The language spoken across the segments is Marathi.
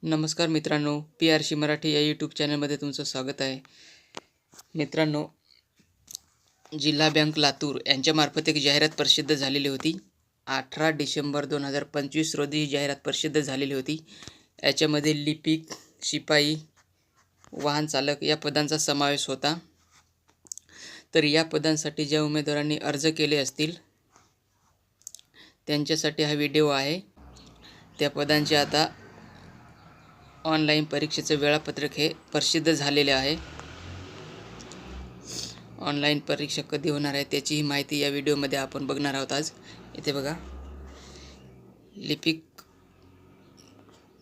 नमस्कार मित्रांनो, PRC मराठी या यूट्यूब चॅनलमध्ये तुमचं स्वागत आहे. मित्रांनो, जिल्हा बँक लातूर यांच्यामार्फत एक जाहिरात प्रसिद्ध झालेली होती. 18 डिसेंबर 2025 रोजी ही जाहिरात प्रसिद्ध झालेली होती. याच्यामध्ये लिपिक, शिपाई, वाहन चालक या पदांचा समावेश होता. तर या पदांसाठी ज्या उमेदवारांनी अर्ज केले असतील त्यांच्यासाठी हा व्हिडिओ आहे. त्या पदांचे आता ऑनलाईन परीक्षेचं वेळापत्रक हे प्रसिद्ध झालेले आहे. ऑनलाईन परीक्षा कधी होणार आहे त्याची माहिती या व्हिडिओमध्ये आपण बघणार आहोत. आज इथे बघा, लिपिक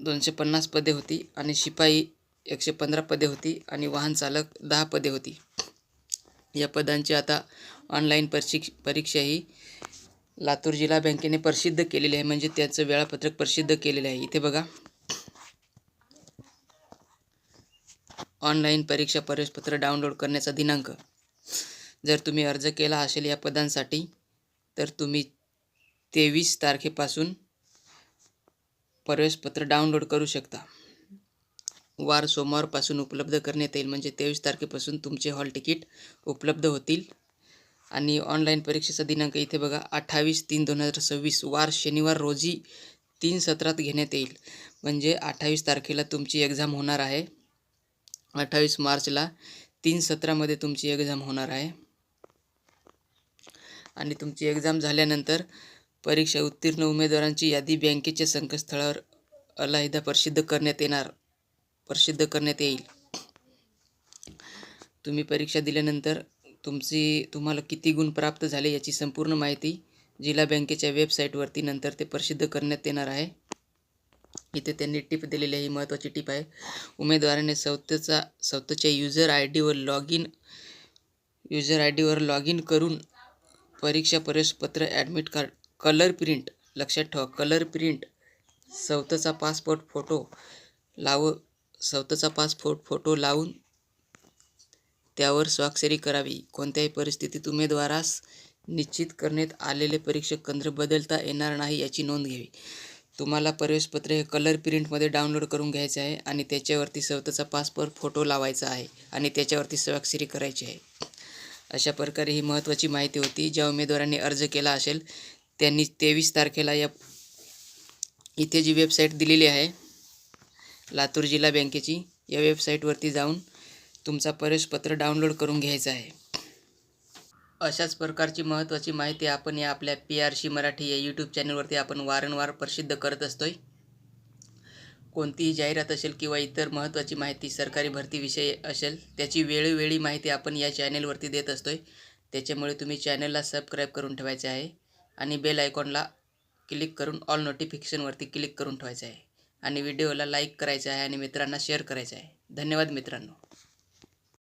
250 पदे होती आणि शिपाई 115 पदे होती आणि वाहन चालक 10 पदे होती. या पदांची आता ऑनलाईन परीक्षा ही लातूर जिल्हा बँकेने प्रसिद्ध केलेली आहे, म्हणजे त्याचं वेळापत्रक प्रसिद्ध केलेलं आहे. इथे बघा, ऑनलाईन परीक्षा प्रवेशपत्र डाउनलोड करण्याचा दिनांक. जर तुम्ही अर्ज केला असेल या पदांसाठी तर तुम्ही 23 तारखेपासून प्रवेशपत्र डाउनलोड करू शकता. वार सोमवारपासून उपलब्ध करण्यात येईल, म्हणजे 23 तारखेपासून तुमचे हॉल तिकीट उपलब्ध होतील. आणि ऑनलाईन परीक्षेचा दिनांक इथे बघा, 28/3/2026 वार शनिवार रोजी 3 सत्रात घेण्यात येईल. म्हणजे 28 तारखेला तुमची एक्झाम होणार आहे. 28 मार्चला 3 सत्रामध्ये तुमची एक्झाम होणार आहे. आणि तुमची एक्झाम झाल्यानंतर परीक्षा उत्तीर्ण उमेदवारांची यादी बँकेच्या संकेतस्थळावर अलहिदा प्रसिद्ध करण्यात येईल. तुम्ही परीक्षा दिल्यानंतर तुम्हाला किती गुण प्राप्त झाले याची संपूर्ण माहिती जिल्हा बँकेच्या वेबसाईटवरती नंतर ते प्रसिद्ध करण्यात येणार आहे. इथे त्यांनी टिप दिलेली आहे, ही महत्त्वाची टिप आहे. उमेदवाराने स्वतःच्या युजर आय डीवर लॉग इन करून परीक्षा प्रवेशपत्र, ॲडमिट कार्ड, कलर प्रिंट, लक्षात ठेवा कलर प्रिंट, स्वतःचा पासपोर्ट फोटो लावून त्यावर स्वाक्षरी करावी. कोणत्याही परिस्थितीत उमेदवारास निश्चित करण्यात आलेले परीक्षा केंद्र बदलता येणार नाही याची नोंद घ्यावी. तुम्हाला प्रवेशपत्र हे कलर प्रिंटमध्ये डाउनलोड करून घ्यायचे आहे आणि त्याच्यावरती स्वतःचा पासपोर्ट फोटो लावायचा आहे आणि त्याच्यावरती स्वाक्षरी करायची आहे. अशा प्रकारे ही महत्त्वाची माहिती होती. ज्या उमेदवारांनी अर्ज केला असेल त्यांनी 23 तारखेला इथे जी वेबसाईट दिलेली आहे लातूर जिल्हा बँकेची, या वेबसाईटवरती जाऊन तुमचा प्रवेशपत्र डाउनलोड करून घ्यायचं आहे. अशाच प्रकारची महत्त्वाची माहिती आपण या आपल्या PRC मराठी या यूट्यूब चॅनलवरती आपण वारंवार प्रसिद्ध करत असतोय. कोणतीही जाहिरात असेल किंवा इतर महत्त्वाची माहिती सरकारी भरतीविषयी असेल त्याची वेळोवेळी माहिती आपण या चॅनलवरती देत असतोय. त्याच्यामुळे तुम्ही चॅनलला सबस्क्राईब करून ठेवायचे आहे आणि बेल आयकॉनला क्लिक करून ऑल नोटिफिकेशनवरती क्लिक करून ठेवायचं आहे आणि व्हिडिओला लाईक करायचं आहे आणि मित्रांना शेअर करायचं आहे. धन्यवाद मित्रांनो.